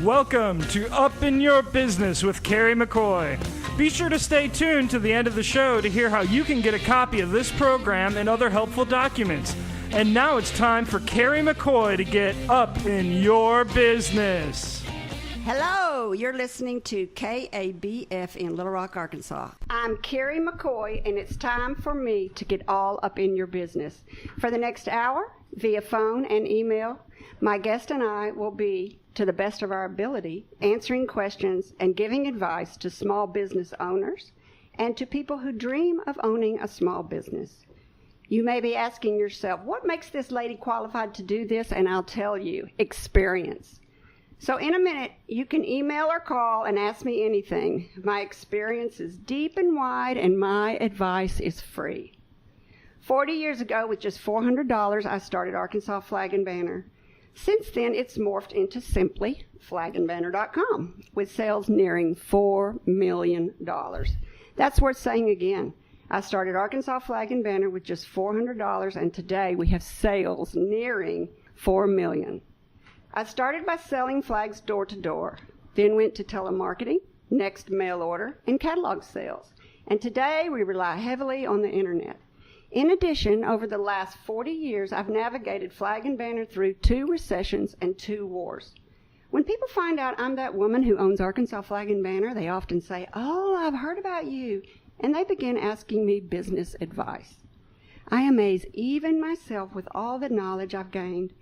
Welcome to Up in Your Business with Kerry McCoy. Be sure to stay tuned to the end of the show to hear how you can get a copy of this program and other helpful documents. And now it's time for Kerry McCoy to get up in your business. Hello, you're listening to KABF in Little Rock, Arkansas. I'm Kerry McCoy, and it's time for me to get all up in your business. For the next hour, via phone and email, my guest and I will be, to the best of our ability, answering questions and giving advice to small business owners and to people who dream of owning a small business. You may be asking yourself, what makes this lady qualified to do this? And I'll tell you, experience. So in a minute, you can email or call and ask me anything. My experience is deep and wide, and my advice is free. 40 years ago, with just $400, I started Arkansas Flag and Banner. Since then, it's morphed into simply flagandbanner.com, with sales nearing $4 million. That's worth saying again. I started Arkansas Flag and Banner with just $400, and today we have sales nearing $4 million. I started by selling flags door to door, then went to telemarketing, next mail order, and catalog sales. And today we rely heavily on the internet. In addition, over the last 40 years, I've navigated Flag and Banner through 2 recessions and 2 wars. When people find out I'm that woman who owns Arkansas Flag and Banner, they often say, "Oh, I've heard about you," and they begin asking me business advice. I amaze even myself with all the knowledge I've gained.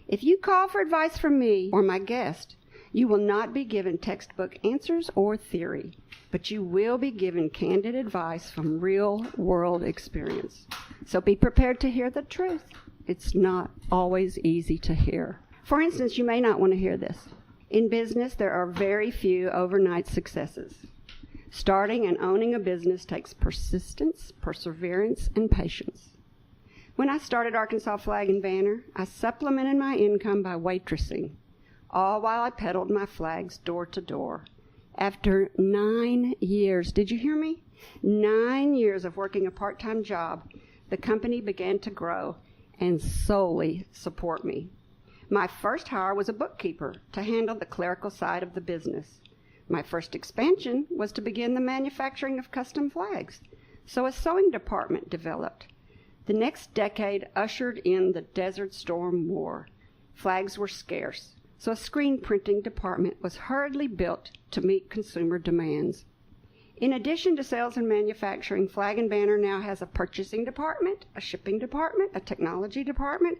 If you call for advice from me or my guest, you will not be given textbook answers or theory, but you will be given candid advice from real-world experience. So be prepared to hear the truth. It's not always easy to hear. For instance, you may not want to hear this. In business, there are very few overnight successes. Starting and owning a business takes persistence, perseverance, and patience. When I started Arkansas Flag and Banner, I supplemented my income by waitressing, all while I peddled my flags door to door. After 9 years, did you hear me? 9 years of working a part-time job, the company began to grow and solely support me. My first hire was a bookkeeper to handle the clerical side of the business. My first expansion was to begin the manufacturing of custom flags, so a sewing department developed. The next decade ushered in the Desert Storm War. Flags were scarce, so a screen printing department was hurriedly built to meet consumer demands. In addition to sales and manufacturing, Flag and Banner now has a purchasing department, a shipping department, a technology department,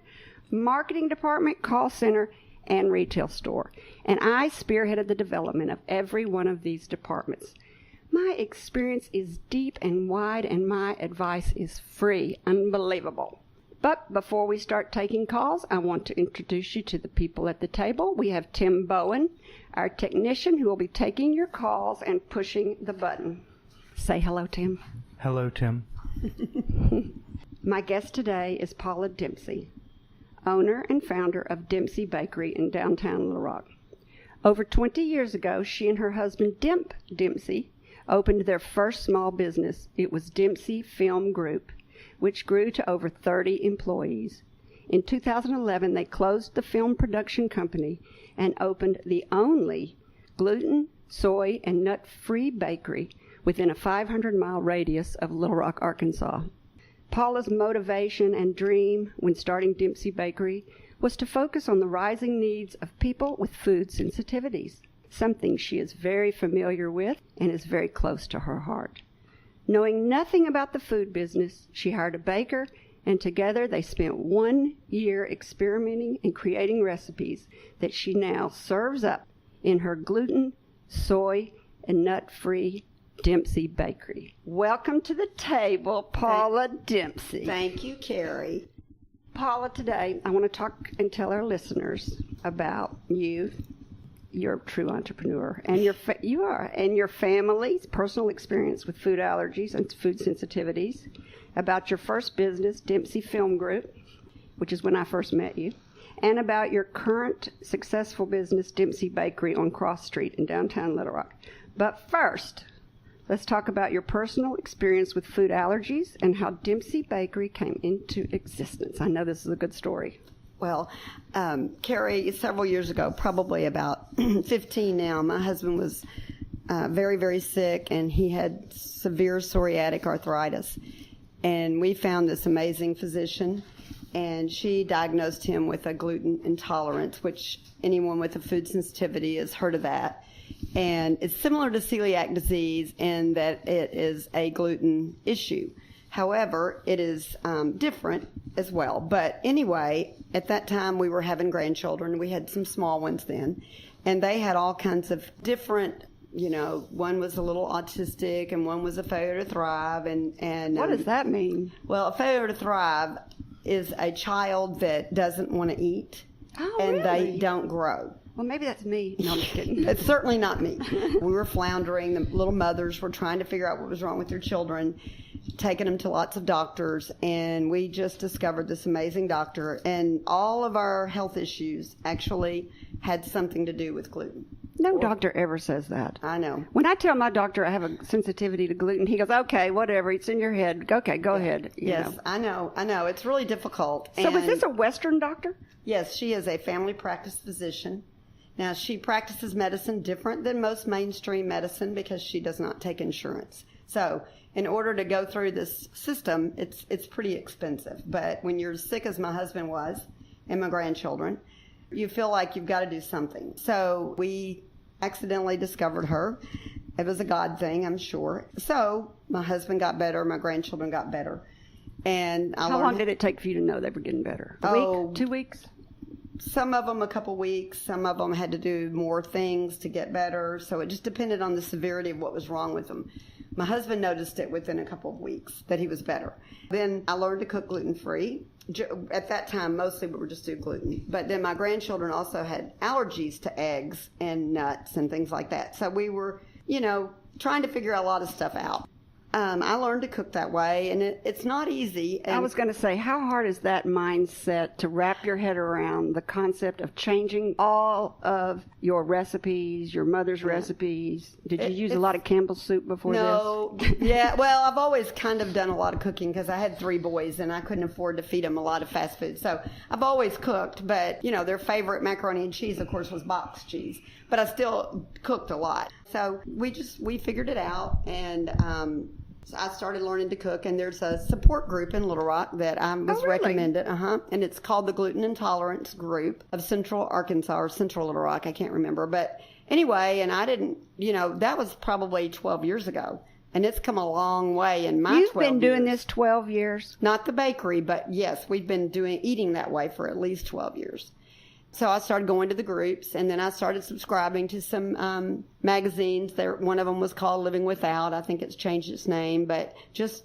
marketing department, call center, and retail store. And I spearheaded the development of every one of these departments. My experience is deep and wide, and my advice is free. Unbelievable. But before we start taking calls, I want to introduce you to the people at the table. We have Tim Bowen, our technician, who will be taking your calls and pushing the button. Say hello, Tim. Hello, Tim. My guest today is Paula Dempsey, owner and founder of Dempsey Bakery in downtown Little Rock. Over 20 years ago, she and her husband, Demp Dempsey, opened their first small business. It was Dempsey Film Group, which grew to over 30 employees. In 2011, they closed the film production company and opened the only gluten, soy, and nut-free bakery within a 500-mile radius of Little Rock, Arkansas. Paula's motivation and dream when starting Dempsey Bakery was to focus on the rising needs of people with food sensitivities, something she is very familiar with and is very close to her heart. Knowing nothing about the food business, she hired a baker, and together they spent 1 year experimenting and creating recipes that she now serves up in her gluten, soy, and nut-free Dempsey Bakery. Welcome to the table, Paula Dempsey. Thank you, Kerry. Paula, today I want to talk and tell our listeners about you. You're a true entrepreneur, and your family's personal experience with food allergies and food sensitivities, about your first business, Dempsey Film Group, which is when I first met you, and about your current successful business, Dempsey Bakery on Cross Street in downtown Little Rock. But first, let's talk about your personal experience with food allergies and how Dempsey Bakery came into existence. I know this is a good story. Well, Kerry, several years ago, probably about 15 now, my husband was very, very sick, and he had severe psoriatic arthritis. And we found this amazing physician, and she diagnosed him with a gluten intolerance, which anyone with a food sensitivity has heard of that. And it's similar to celiac disease in that it is a gluten issue. However, it is different as well. But anyway, at that time we were having grandchildren. We had some small ones then, and they had all kinds of different, one was a little autistic and one was a failure to thrive. And What does that mean? Well, a failure to thrive is a child that doesn't want to eat and really? They don't grow. Well, maybe that's me. No, I'm just kidding. It's certainly not me. We were floundering. The little mothers were trying to figure out what was wrong with their children, taking them to lots of doctors, and we just discovered this amazing doctor, and all of our health issues actually had something to do with gluten. No doctor ever says that. I know. When I tell my doctor I have a sensitivity to gluten, he goes, okay, whatever, it's in your head. Okay, go ahead. Yes, I know. It's really difficult. So is this a Western doctor? Yes, she is a family practice physician. Now, she practices medicine different than most mainstream medicine because she does not take insurance. So in order to go through this system, it's pretty expensive. But when you're as sick as my husband was and my grandchildren, you feel like you've got to do something. So we accidentally discovered her. It was a God thing, I'm sure. So my husband got better, my grandchildren got better. And How long did it take for you to know they were getting better? A week? 2 weeks? Some of them a couple weeks. Some of them had to do more things to get better. So it just depended on the severity of what was wrong with them. My husband noticed it within a couple of weeks that he was better. Then I learned to cook gluten-free. At that time, mostly we would just do gluten. But then my grandchildren also had allergies to eggs and nuts and things like that. So we were, trying to figure a lot of stuff out. I learned to cook that way, and it's not easy. And I was going to say, how hard is that mindset to wrap your head around the concept of changing all of your recipes, your mother's recipes? Did you use a lot of Campbell's soup before this? No. Yeah, well, I've always kind of done a lot of cooking because I had 3 boys, and I couldn't afford to feed them a lot of fast food. So I've always cooked, but, their favorite macaroni and cheese, of course, was box cheese. But I still cooked a lot. So we figured it out, and I started learning to cook, and there's a support group in Little Rock that I was recommended. And it's called the Gluten Intolerance Group of Central Arkansas or Central Little Rock. I can't remember. But anyway, and I didn't, that was probably 12 years ago. And it's come a long way in my 12 years. You've been doing this 12 years? Not the bakery, but yes, we've been eating that way for at least 12 years. So I started going to the groups, and then I started subscribing to some magazines. One of them was called Living Without. I think it's changed its name, but just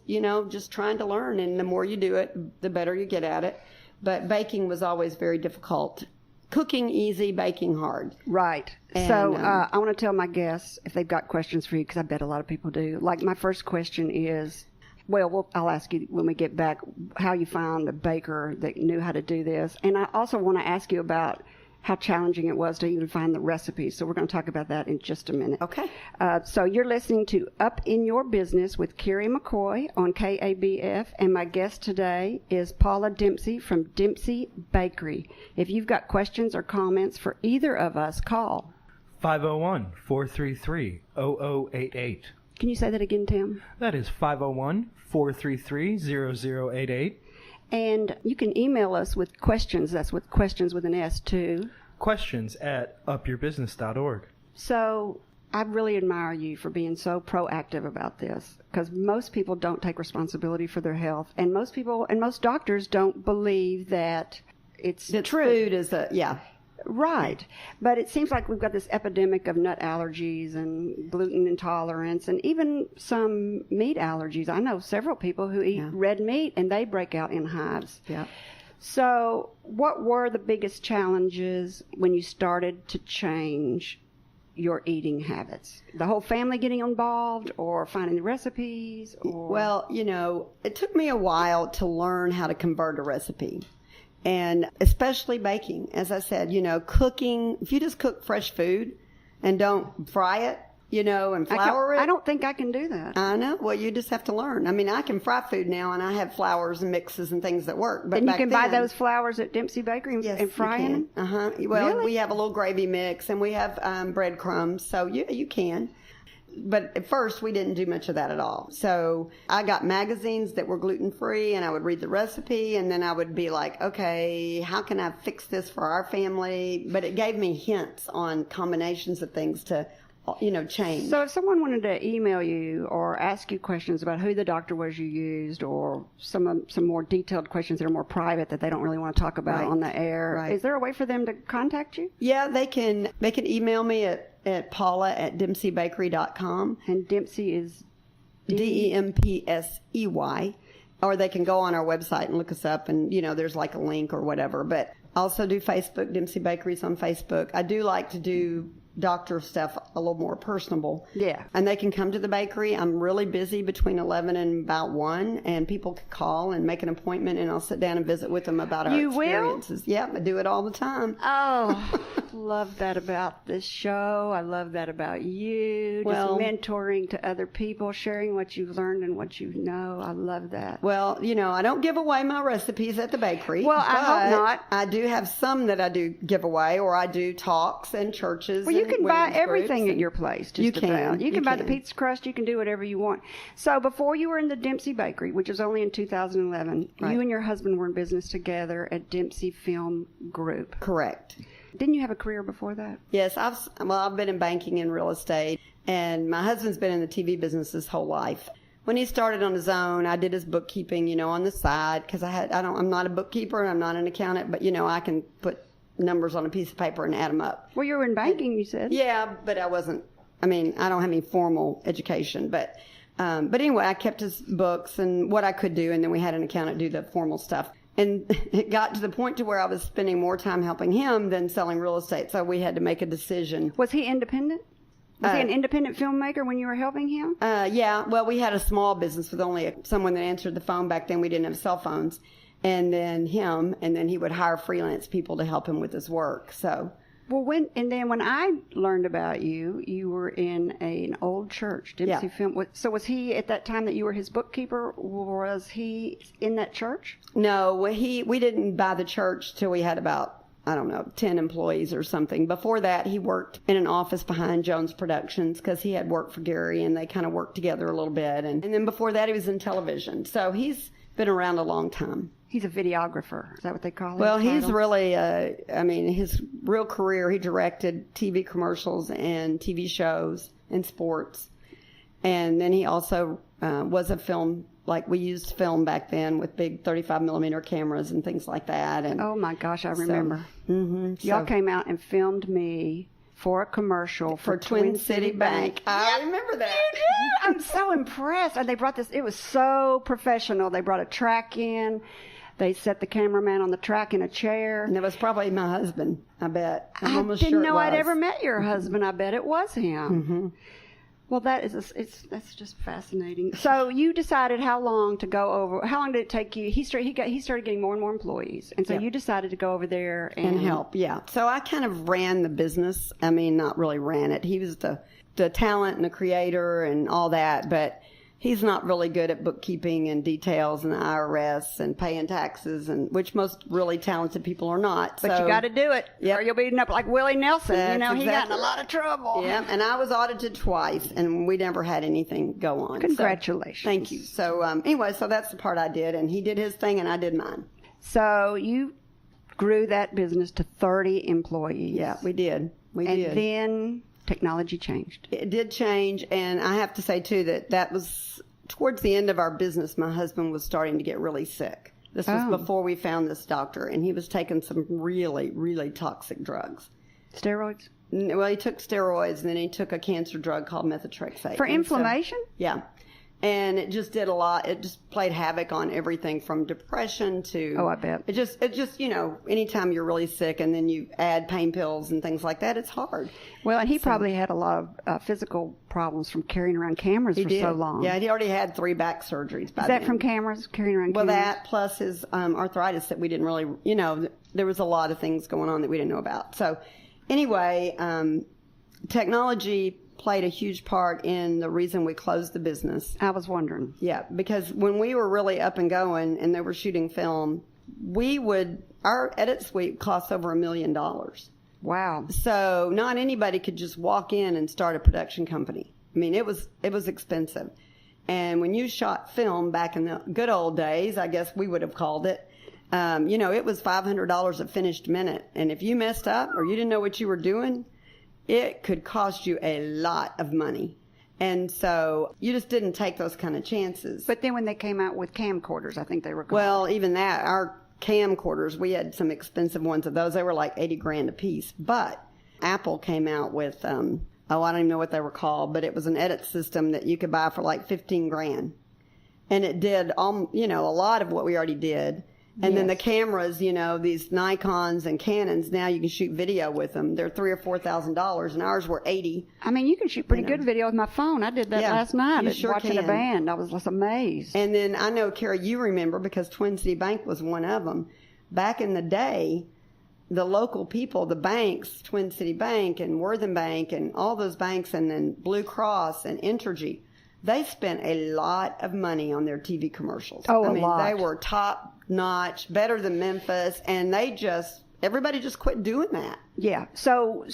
trying to learn. And the more you do it, the better you get at it. But baking was always very difficult. Cooking easy, baking hard. Right. And, so I want to tell my guests if they've got questions for you, because I bet a lot of people do. Like my first question is, well, I'll ask you when we get back how you found a baker that knew how to do this. And I also want to ask you about how challenging it was to even find the recipes. So we're going to talk about that in just a minute. Okay. So you're listening to Up in Your Business with Kerry McCoy on KABF. And my guest today is Paula Dempsey from Dempsey Bakery. If you've got questions or comments for either of us, call 501-433-0088. Can you say that again, Tim? That is 501-433-0088. And you can email us with questions. That's with questions with an S, too. Questions at upyourbusiness.org. So I really admire you for being so proactive about this, because most people don't take responsibility for their health. And most people and most doctors don't believe that it's true. Food is Right. But it seems like we've got this epidemic of nut allergies and gluten intolerance and even some meat allergies. I know several people who eat red meat and they break out in hives. Yeah. So what were the biggest challenges when you started to change your eating habits? The whole family getting involved, or finding the recipes? Or... Well, it took me a while to learn how to convert a recipe. And especially baking. As I said, cooking, if you just cook fresh food and don't fry it, and flour it. I don't think I can do that. I know. Well, you just have to learn. I mean, I can fry food now, and I have flours and mixes and things that work. But and you can buy those flours at Dempsey Bakery and fry in them? Well, really? We have a little gravy mix, and we have breadcrumbs, so you can. But at first, we didn't do much of that at all. So I got magazines that were gluten-free, and I would read the recipe, and then I would be like, okay, how can I fix this for our family? But it gave me hints on combinations of things to, change. So if someone wanted to email you or ask you questions about who the doctor was you used, or some more detailed questions that are more private that they don't really want to talk about on the air, is there a way for them to contact you? Yeah, they can email me at paula@dempseybakery.com. And Dempsey is Dempsey, or they can go on our website and look us up, and there's like a link or whatever. But I also do Facebook. Dempsey Bakery's on Facebook. I do like to do doctor stuff a little more personable. Yeah. And they can come to the bakery. I'm really busy between 11 and about 1, and people can call and make an appointment, and I'll sit down and visit with them about our experiences. Will? Yeah, I do it all the time. Oh, love that about this show. I love that about you. Well, just mentoring to other people, sharing what you've learned and what you know. I love that. Well, I don't give away my recipes at the bakery. Well, I hope not. I do have some that I do give away, or I do talks and churches. Well, you can buy everything at your place. You can. You can buy the pizza crust. You can do whatever you want. So before you were in the Dempsey Bakery, which was only in 2011, you and your husband were in business together at Dempsey Film Group. Correct. Didn't you have a career before that? Yes, I've been in banking and real estate, and my husband's been in the TV business his whole life. When he started on his own, I did his bookkeeping, on the side, because I'm not a bookkeeper and I'm not an accountant, but I can put numbers on a piece of paper and add them up. Well, you were in banking, you said. Yeah, but I wasn't. I don't have any formal education, but anyway, I kept his books and what I could do, and then we had an accountant do the formal stuff. And it got to the point to where I was spending more time helping him than selling real estate, so we had to make a decision. Was he independent? Was he an independent filmmaker when you were helping him? Yeah. Well, we had a small business with only someone that answered the phone. Back then, we didn't have cell phones. And then him, and then he would hire freelance people to help him with his work. So, well, when I learned about you, you were in an old church, Dempsey Film. So was he at that time that you were his bookkeeper? Was he in that church? No, we didn't buy the church till we had about 10 employees or something. Before that, he worked in an office behind Jones Productions because he had worked for Kerry, and they kind of worked together a little bit. And then before that, he was in television. So he's been around a long time. He's a videographer. Is that what they call him? Well, he's really, his real career, he directed TV commercials and TV shows and sports. And then he also was a film, like we used film back then with big 35 millimeter cameras and things like that. And oh my gosh, I remember. So, y'all came out and filmed me for a commercial for Twin City Bank. I remember that. You did? I'm so impressed. And they brought this, it was so professional. They brought a track in. They set the cameraman on the track in a chair. And it was probably my husband, I bet. I didn't know I'd ever met your husband. I bet it was him. Mm-hmm. Well, that's just fascinating. So you decided how long to go over. How long did it take you? He started getting more and more employees, and so you decided to go over there and help. Yeah. So I kind of ran the business. Not really ran it. He was the talent and the creator and all that, but he's not really good at bookkeeping and details and the IRS and paying taxes, and which most really talented people are not. But you got to do it, or you'll be eaten up like Willie Nelson. He got in a lot of trouble. Yeah, and I was audited twice, and we never had anything go on. Congratulations. So, thank you. So anyway, so that's the part I did, and he did his thing, and I did mine. So you grew that business to 30 employees. Yeah, we did. And then technology changed. It did change, and I have to say, too, that was towards the end of our business. My husband was starting to get really sick. This was before we found this doctor, and he was taking some really, really toxic drugs. Steroids? Well, he took steroids, and then he took a cancer drug called methotrexate. For inflammation? Yeah. And it just did a lot. It just played havoc on everything from depression to... Oh, I bet. It just anytime you're really sick and then you add pain pills and things like that, it's hard. Well, and he probably had a lot of physical problems from carrying around cameras so long. Yeah, he already had 3 back surgeries by then. Is that from cameras, carrying around cameras? Well, that plus his arthritis that we didn't really, there was a lot of things going on that we didn't know about. So anyway, technology played a huge part in the reason we closed the business. I was wondering. Yeah, because when we were really up and going and they were shooting film, our edit suite cost over $1 million. Wow. So not anybody could just walk in and start a production company. I mean, it was expensive. And when you shot film back in the good old days, I guess we would have called it, it was $500 a finished minute. And if you messed up or you didn't know what you were doing, it could cost you a lot of money. And so you just didn't take those kind of chances. But then when they came out with camcorders, I think they were called. Well, even that, our camcorders, we had some expensive ones of those. They were like $80,000 a piece. But Apple came out with, I don't even know what they were called, but it was an edit system that you could buy for like $15,000. And it did, a lot of what we already did. And then the cameras, these Nikons and Canons, now you can shoot video with them. They're $3,000 or $4,000, and ours were $80,000. I mean, you can shoot pretty good video with my phone. I did that last night watching a band. I was just amazed. And then I know, Kerry, you remember, because Twin City Bank was one of them. Back in the day, the local people, the banks, Twin City Bank and Worthing Bank and all those banks, and then Blue Cross and Entergy, they spent a lot of money on their TV commercials. Oh, a lot. They were top notch, better than Memphis, and everybody just quit doing that. Yeah. So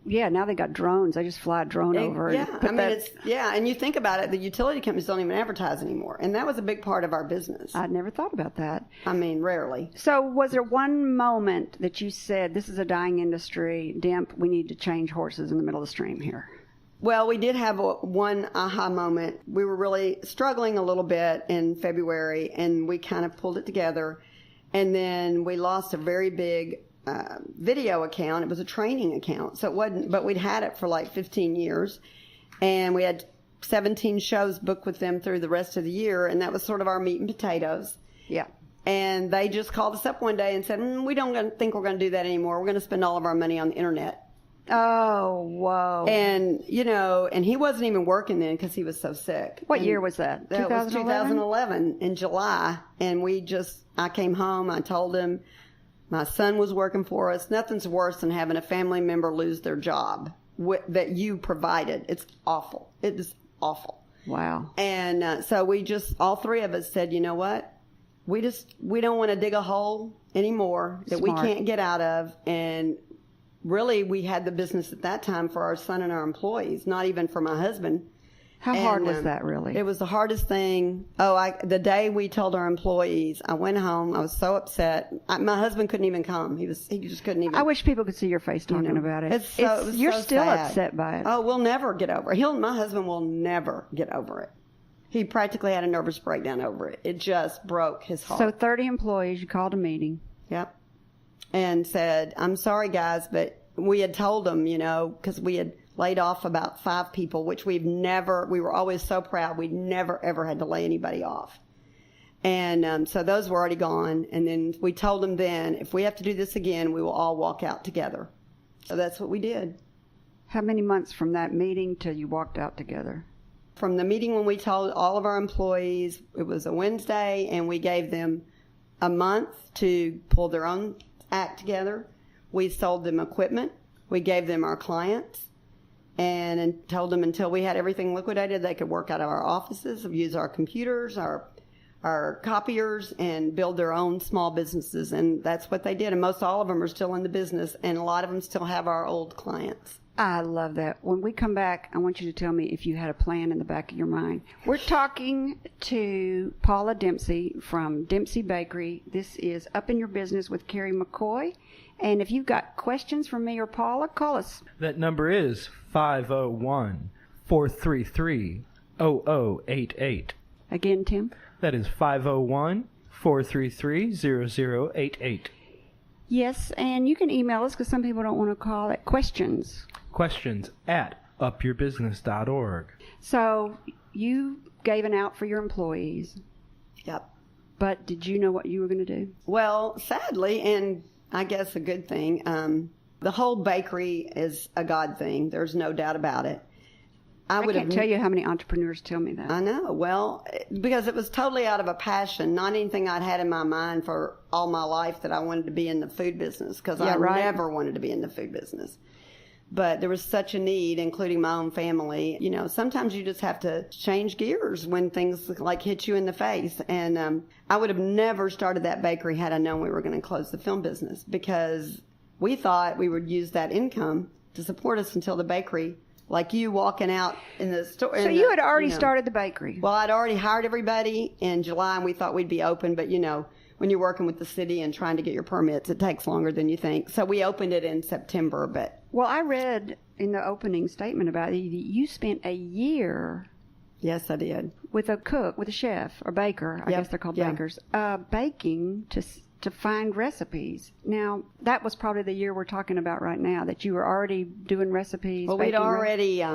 now they got drones. They just fly a drone over. Yeah, and you think about it, the utility companies don't even advertise anymore, and that was a big part of our business. I'd never thought about that. I mean, rarely. So was there one moment that you said, this is a dying industry, Demp, we need to change horses in the middle of the stream here? Well, we did have one aha moment. We were really struggling a little bit in February, and we kind of pulled it together. And then we lost a very big video account. It was a training account, so it wasn't. But we'd had it for like 15 years, and we had 17 shows booked with them through the rest of the year, and that was sort of our meat and potatoes. Yeah. And they just called us up one day and said, "We don't think we're going to do that anymore. We're going to spend all of our money on the internet." Oh, whoa. And, and he wasn't even working then because he was so sick. What year was that? That was 2011 in July. And I came home, I told him my son was working for us. Nothing's worse than having a family member lose their job that you provided. It's awful. It is awful. Wow. And so all three of us said, you know what? We don't want to dig a hole anymore that we can't get out of. And really, we had the business at that time for our son and our employees, not even for my husband. How hard was that, really? It was the hardest thing. The day we told our employees, I went home. I was so upset. My husband couldn't even come. He just couldn't even. I wish people could see your face talking about it. You're still sad. Upset by it. Oh, we'll never get over it. My husband will never get over it. He practically had a nervous breakdown over it. It just broke his heart. So 30 employees, you called a meeting. Yep. And said, I'm sorry, guys, but we had told them, because we had laid off about 5 people, which we were always so proud. We'd never, ever had to lay anybody off. And so those were already gone. And then we told them then, if we have to do this again, we will all walk out together. So that's what we did. How many months from that meeting till you walked out together? From the meeting when we told all of our employees, it was a Wednesday, and we gave them a month to pull their own act together. We sold them equipment. We gave them our clients and told them until we had everything liquidated, they could work out of our offices, use our computers, our copiers, and build their own small businesses. And that's what they did. And most all of them are still in the business, and a lot of them still have our old clients. I love that. When we come back, I want you to tell me if you had a plan in the back of your mind. We're talking to Paula Dempsey from Dempsey Bakery. This is Up in Your Business with Kerry McCoy. And if you've got questions for me or Paula, call us. That number is 501-433-0088. Again, Tim? That is 501-433-0088. Yes, and you can email us because some people don't want to call it questions. Questions at upyourbusiness.org. So you gave an out for your employees. Yep. But did you know what you were going to do? Well, sadly, and I guess a good thing, the whole bakery is a God thing. There's no doubt about it. I can't tell you how many entrepreneurs tell me that. I know. Well, because it was totally out of a passion, not anything I'd had in my mind for all my life that I wanted to be in the food business, because I never wanted to be in the food business. But there was such a need, including my own family. You know, sometimes you just have to change gears when things like hit you in the face. And I would have never started that bakery had I known we were going to close the film business, because we thought we would use that income to support us until the bakery, like you walking out in the store. So you had already started the bakery. Well, I'd already hired everybody in July, and we thought we'd be open. But, you know, when you're working with the city and trying to get your permits, it takes longer than you think. So we opened it in September. But well, I read in the opening statement about it that you spent a year. Yes, I did. With a cook, with a chef or baker. I guess they're called bakers. Baking to find recipes. Now, that was probably the year we're talking about right now, that you were already doing recipes. Well, we'd already,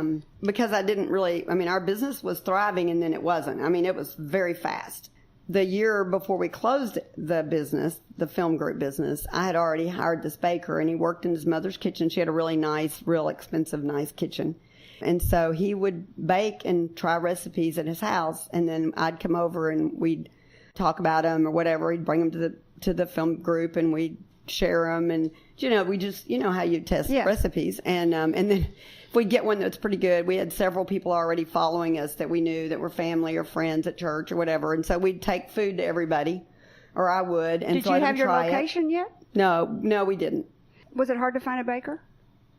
because I didn't really, I mean, our business was thriving and then it wasn't. I mean, it was very fast. The year before we closed the business, the film group business, I had already hired this baker, and he worked in his mother's kitchen. She had a really nice, real expensive, nice kitchen. And so he would bake and try recipes at his house, and then I'd come over and we'd talk about them or whatever. He'd bring them to the film group, and we'd share them, and we just, how you test recipes. And then if we get one that's pretty good, we had several people already following us that we knew that were family or friends at church or whatever, and so we'd take food to everybody, or I would. And did you have your location yet? No, we didn't. Was it hard to find a baker?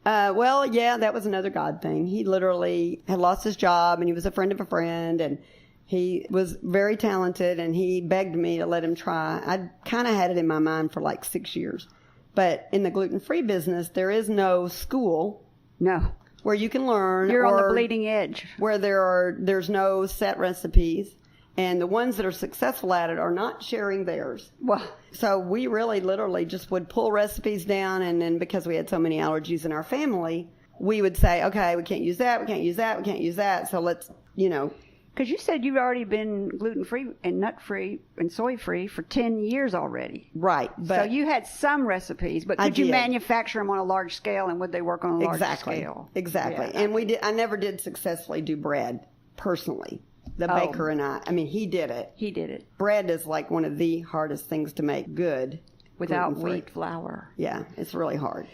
Well, yeah, that was another God thing. He literally had lost his job, and he was a friend of a friend, and he was very talented, and he begged me to let him try. I kind of had it in my mind for like 6 years. But in the gluten-free business, there is no school. No. Where you can learn. You're on the bleeding edge. Where there's no set recipes. And the ones that are successful at it are not sharing theirs. Well, so we really literally just would pull recipes down, and then because we had so many allergies in our family, we would say, okay, we can't use that, we can't use that, we can't use that, so let's, Because you said you've already been gluten-free and nut-free and soy-free for 10 years already. Right. But so you had some recipes, but could you manufacture them on a large scale, and would they work on a large scale? Exactly. Yeah. And I never did successfully do bread, personally. The baker and he did it. He did it. Bread is like one of the hardest things to make good. Without wheat flour. Yeah, it's really hard.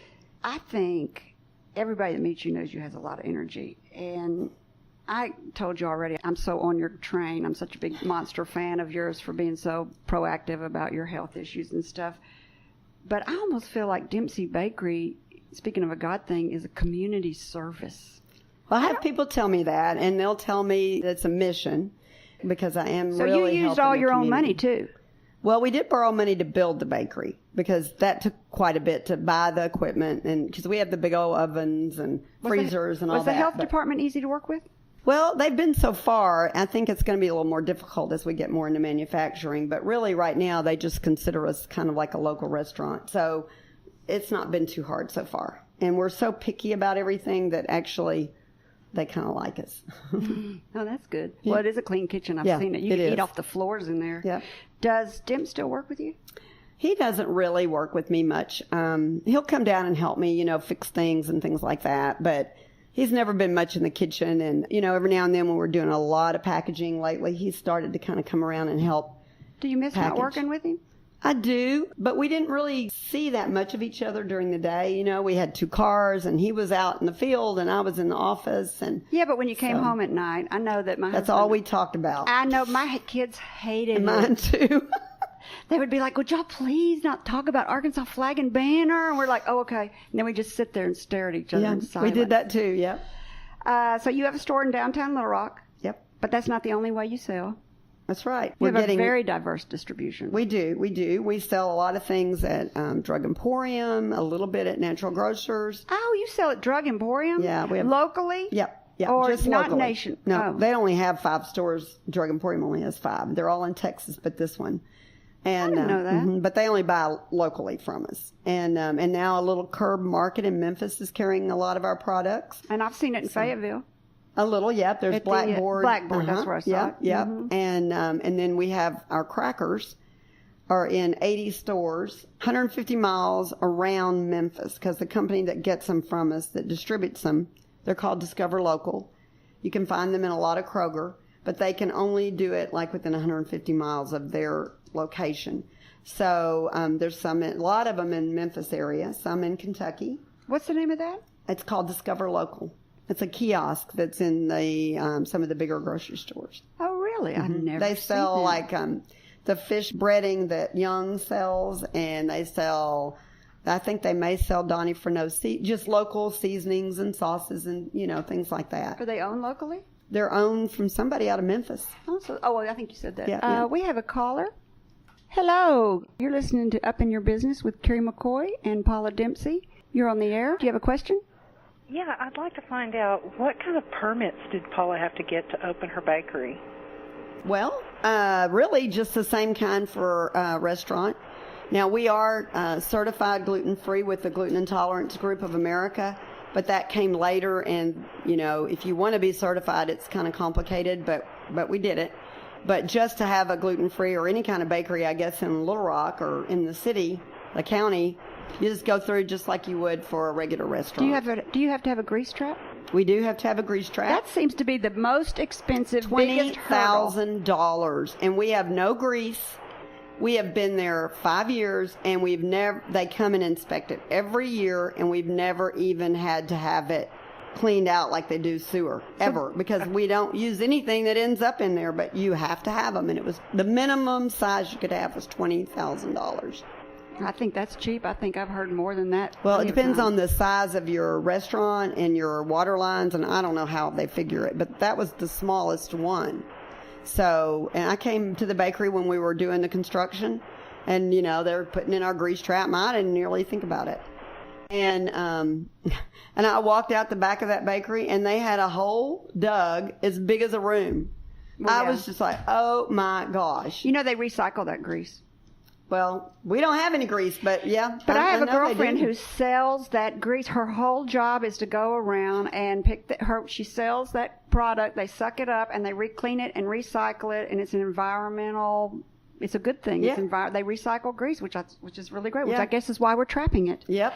I think everybody that meets you knows you has a lot of energy. And I told you already, I'm so on your train. I'm such a big monster fan of yours for being so proactive about your health issues and stuff. But I almost feel like Dempsey Bakery, speaking of a God thing, is a community service. Well, I have people tell me that, and they'll tell me it's a mission, because I am really helping. So you used all your own money, too? Well, we did borrow money to build the bakery, because that took quite a bit to buy the equipment, and because we have the big old ovens and freezers and all that. Was the health department easy to work with? Well, they've been so far. I think it's going to be a little more difficult as we get more into manufacturing, but really right now they just consider us kind of like a local restaurant. So it's not been too hard so far. And we're so picky about everything that actually they kind of like us. Oh, that's good. Yeah. Well, it is a clean kitchen. I've seen it. You can eat off the floors in there. Yeah. Does Demp still work with you? He doesn't really work with me much. He'll come down and help me, fix things and things like that. But he's never been much in the kitchen. And, every now and then when we're doing a lot of packaging lately, he's started to kind of come around and help. Do you miss not working with him? I do, but we didn't really see that much of each other during the day. We had 2 cars, and he was out in the field, and I was in the office. And yeah, but when you came home at night, I know that that's all we talked about. I know my kids hated it. Mine too. They would be like, would y'all please not talk about Arkansas flag and banner? And we're like, oh, okay. And then we just sit there and stare at each other in silence. We did that too, yep. So you have a store in downtown Little Rock. Yep. But that's not the only way you sell. That's right. We're getting a very diverse distribution. We do. We sell a lot of things at Drug Emporium, a little bit at Natural Grocers. Oh, you sell at Drug Emporium? Yeah. We have, locally? Yep. Or just not locally. nation? No, They only have 5 stores. Drug Emporium only has 5. They're all in Texas, but this one. And, I didn't know that. But they only buy locally from us. And now a little curb market in Memphis is carrying a lot of our products. And I've seen it in Fayetteville. A little, yep. There's Blackboard. Blackboard, that's where I saw it. Yep. And then we have our crackers are in 80 stores, 150 miles around Memphis, because the company that gets them from us, that distributes them, they're called Discover Local. You can find them in a lot of Kroger, but they can only do it like within 150 miles of their location. So there's a lot of them in Memphis area, some in Kentucky. What's the name of that? It's called Discover Local. It's a kiosk that's in the some of the bigger grocery stores. Oh, really? I've never They sell seen that. the fish breading that Young sells, and they sell, I think they may sell Donnie Furneaux, just local seasonings and sauces and, things like that. Are they owned locally? They're owned from somebody out of Memphis. Oh, I think you said that. Yeah. We have a caller. Hello. You're listening to Up in Your Business with Kerry McCoy and Paula Dempsey. You're on the air. Do you have a question? Yeah, I'd like to find out what kind of permits did Paula have to get to open her bakery? Well, really just the same kind for a restaurant. Now, we are certified gluten-free with the Gluten Intolerance Group of America, but that came later, and, if you want to be certified, it's kind of complicated, but we did it. But just to have a gluten-free or any kind of bakery, I guess, in Little Rock or in the city, the county, you just go through just like you would for a regular restaurant. Do you have to have a grease trap? We do have to have a grease trap. That seems to be the most expensive, biggest hurdle. $20,000, and we have no grease. We have been there 5 years, and they come and inspect it every year, and we've never even had to have it cleaned out like they do sewer, ever, because we don't use anything that ends up in there, but you have to have them, and it was the minimum size you could have was $20,000. I think that's cheap. I think I've heard more than that. Well, it depends on the size of your restaurant and your water lines, and I don't know how they figure it, but that was the smallest one. So, and I came to the bakery when we were doing the construction, and, they were putting in our grease trap, and I didn't nearly think about it. And I walked out the back of that bakery, and they had a hole dug as big as a room. Well, I was just like, oh, my gosh. They recycle that grease. Well, we don't have any grease, but yeah. But I have a girlfriend who sells that grease. Her whole job is to go around and she sells that product. They suck it up and they clean it and recycle it, and it's an environmental. It's a good thing. Yeah. They recycle grease, which is really great. Which I guess is why we're trapping it. Yep.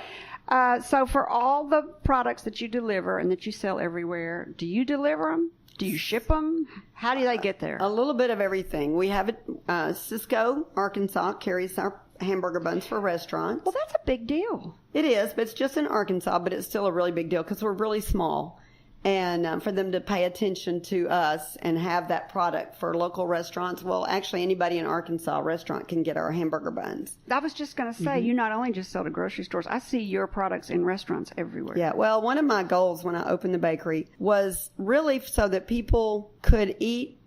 So for all the products that you deliver and that you sell everywhere, do you deliver them? Do you ship them? How do they get there? A little bit of everything. We have Cisco, Arkansas, carries our hamburger buns for restaurants. Well, that's a big deal. It is, but it's just in Arkansas, but it's still a really big deal because we're really small. And for them to pay attention to us and have that product for local restaurants, well, actually anybody in Arkansas restaurant can get our hamburger buns. I was just going to say, you not only just sell to grocery stores, I see your products in restaurants everywhere. Yeah, well, one of my goals when I opened the bakery was really so that people could eat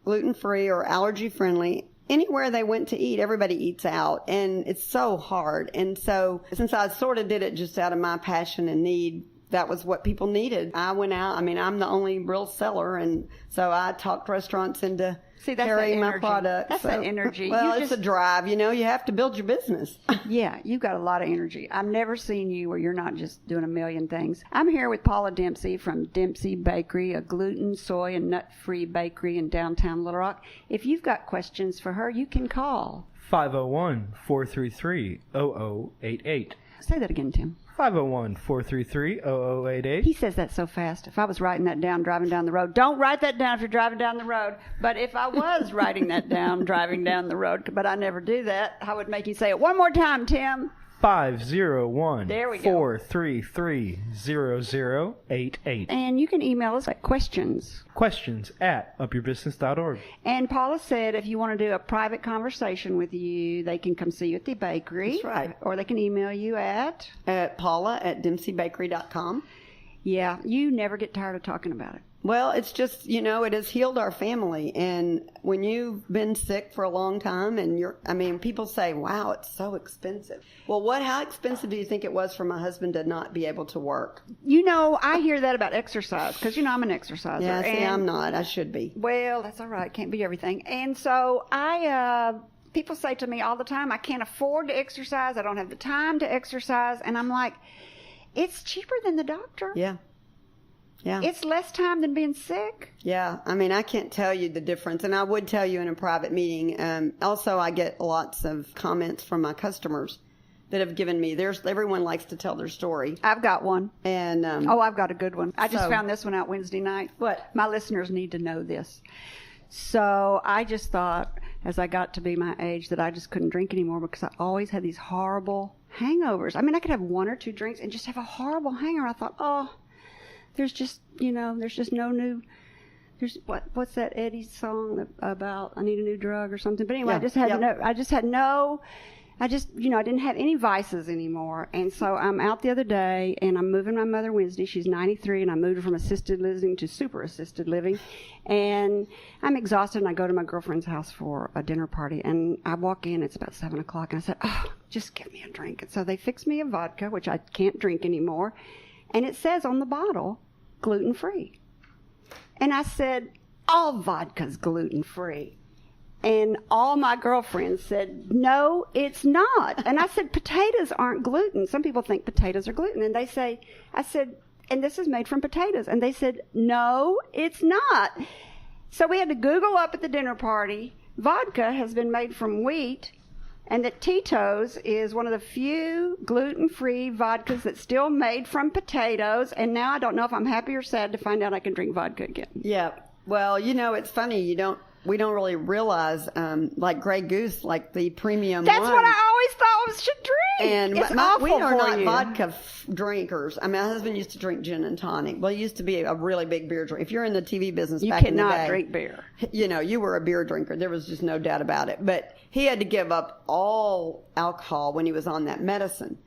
gluten-free or allergy-friendly. Anywhere they went to eat, everybody eats out, and it's so hard. And so since I sort of did it just out of my passion and need, that was what people needed. I went out. I mean, I'm the only real seller, and so I talked restaurants into carrying my product. That's that energy. Well, it's a drive. You have to build your business. Yeah, you've got a lot of energy. I've never seen you where you're not just doing a million things. I'm here with Paula Dempsey from Dempsey Bakery, a gluten, soy, and nut-free bakery in downtown Little Rock. If you've got questions for her, you can call 501-433-0088. Say that again, Tim. 501-433-0088. He says that so fast. If I was writing that down driving down the road, don't write that down if you're driving down the road. But if I was writing that down driving down the road, but I never do that, I would make you say it one more time, Tim. 501-433-0088. And you can email us at questions at upyourbusiness.org. And Paula said if you want to do a private conversation with you, they can come see you at the bakery. That's right. Or they can email you at Paula@dempseybakery.com. Yeah, you never get tired of talking about it. Well, it's just, it has healed our family. And when you've been sick for a long time and people say, wow, it's so expensive. Well, how expensive do you think it was for my husband to not be able to work? I hear that about exercise because, I'm an exerciser. Yeah, see, I'm not. I should be. Well, that's all right. Can't be everything. And so people say to me all the time, I can't afford to exercise. I don't have the time to exercise. And I'm like, it's cheaper than the doctor. Yeah. Yeah. It's less time than being sick. Yeah. I can't tell you the difference. And I would tell you in a private meeting. Also, I get lots of comments from my customers that have given me. Everyone likes to tell their story. I've got one. And I've got a good one. I just found this one out Wednesday night. What? My listeners need to know this. So I just thought, as I got to be my age, that I just couldn't drink anymore because I always had these horrible hangovers. I mean, I could have 1 or 2 drinks and just have a horrible hangover. I thought, oh, there's just no new. There's what's that Eddie song about? I need a new drug or something. But anyway, I didn't have any vices anymore. And so I'm out the other day, and I'm moving my mother Wednesday. She's 93, and I moved her from assisted living to super assisted living. And I'm exhausted, and I go to my girlfriend's house for a dinner party. And I walk in, it's about 7 o'clock, and I said, oh, just give me a drink. And so they fix me a vodka, which I can't drink anymore. And it says on the bottle, gluten-free. And I said, all vodka's gluten-free. And all my girlfriends said, no, it's not. And I said, potatoes aren't gluten. Some people think potatoes are gluten. And I said, and this is made from potatoes. And they said, no, it's not. So we had to Google up at the dinner party, vodka has been made from wheat, and that Tito's is one of the few gluten-free vodkas that's still made from potatoes. And now I don't know if I'm happy or sad to find out I can drink vodka again. Yeah. Well, it's funny. We don't really realize, like Grey Goose, like the premium That's wine. what I always thought I should drink. And it's we awful are for not you. vodka drinkers. I mean, my husband used to drink gin and tonic. Well, he used to be a really big beer drinker. If you're in the TV business You back in the day. cannot drink beer. You were a beer drinker. There was just no doubt about it. But he had to give up all alcohol when he was on that medicine.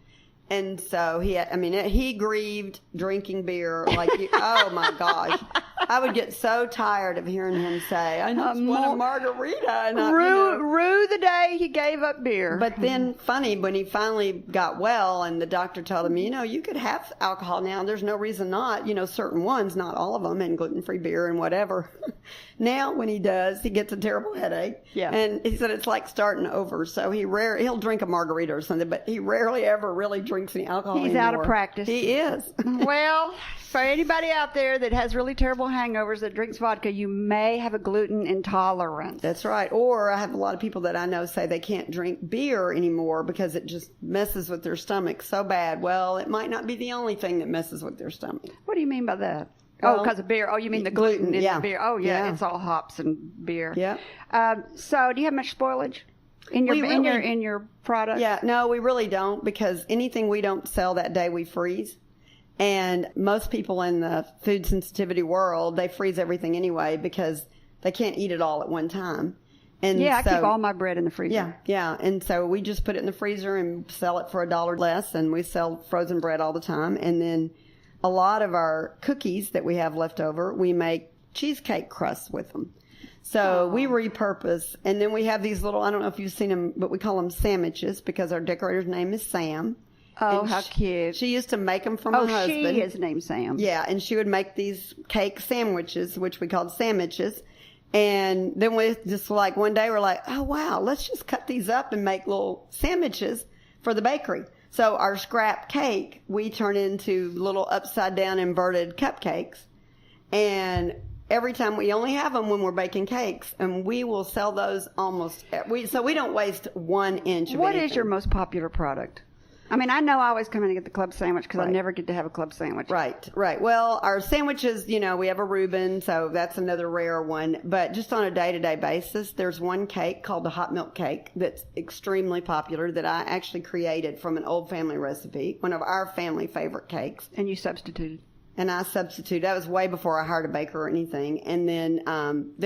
And so he grieved drinking beer. Oh my gosh. I would get so tired of hearing him say, I just want a margarita. And rue the day he gave up beer. But then funny, when he finally got well and the doctor told him, you could have alcohol now. There's no reason not, certain ones, not all of them, and gluten-free beer and whatever. Now when he does, he gets a terrible headache. Yeah. And he said it's like starting over. So he'll drink a margarita or something, but he rarely ever really drinks any alcohol He's anymore. out of practice. He is. Well, for anybody out there that has really terrible hangovers that drinks vodka, you may have a gluten intolerance. That's right. Or I have a lot of people that I know say they can't drink beer anymore because it just messes with their stomach so bad. Well, it might not be the only thing that messes with their stomach. What do you mean by that? Well, because of beer. Oh, you mean the gluten in the beer. Oh, yeah, it's all hops and beer. Yeah. So do you have much spoilage in your product? Yeah, no, we really don't, because anything we don't sell that day, we freeze. And most people in the food sensitivity world, they freeze everything anyway because they can't eat it all at one time. And I keep all my bread in the freezer. Yeah. And so we just put it in the freezer and sell it for $1 less, and we sell frozen bread all the time. And then a lot of our cookies that we have left over, we make cheesecake crusts with them. So we repurpose, and then we have these little, I don't know if you've seen them, but we call them sandwiches because our decorator's name is Sam. Oh, how cute. She used to make them for my husband. Oh, she is named Sam. Yeah, and she would make these cake sandwiches, which we called sandwiches. And then we just one day we're like, oh, wow, let's just cut these up and make little sandwiches for the bakery. So our scrap cake, we turn into little upside down inverted cupcakes. And every time we only have them when we're baking cakes, and we will sell those so we don't waste 1 inch of What anything. is your most popular product? I mean, I know I always come in and get the club sandwich because I never get to have a club sandwich. Right. Well, our sandwiches, we have a Reuben, so that's another rare one. But just on a day-to-day basis, there's one cake called the hot milk cake that's extremely popular that I actually created from an old family recipe, one of our family favorite cakes. And you substituted? And I substituted. That was way before I hired a baker or anything. And then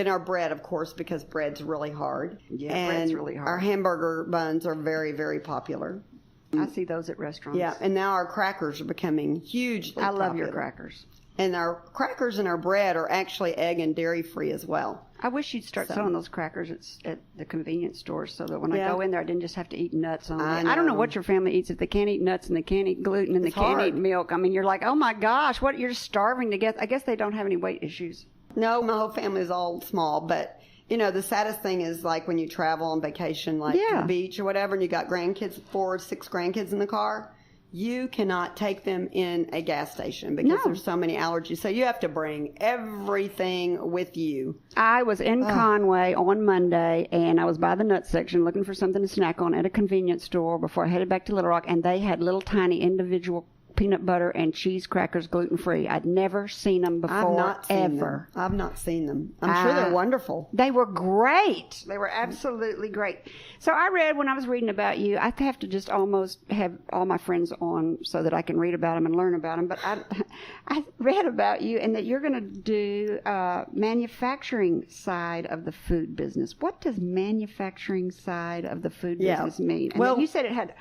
our bread, of course, because bread's really hard. Yeah, and bread's really hard. Our hamburger buns are very, very popular. I see those at restaurants. Yeah, and now our crackers are becoming hugely popular. I love your crackers. And our crackers and our bread are actually egg and dairy free as well. I wish you'd start selling those crackers at the convenience stores so that when I go in there, I didn't just have to eat nuts only. I don't know what your family eats if they can't eat nuts and they can't eat gluten and they can't eat milk. I mean, you're like, oh my gosh, you're just starving to get. I guess they don't have any weight issues. No, my whole family is all small, but the saddest thing is like when you travel on vacation, to the beach or whatever, and you got grandkids, 4 or 6 grandkids in the car, you cannot take them in a gas station because there's so many allergies. So you have to bring everything with you. I was in Conway on Monday, and I was by the nut section looking for something to snack on at a convenience store before I headed back to Little Rock, and they had little tiny individual peanut butter and cheese crackers gluten-free. I'd never seen them before, I've not seen ever. them. I've not seen them. I'm sure they're wonderful. They were great. They were absolutely great. So I read, when I was reading about you, I have to just almost have all my friends on so that I can read about them and learn about them. But I read about you and that you're going to do manufacturing side of the food business. What does manufacturing side of the food business mean? And well, you said it had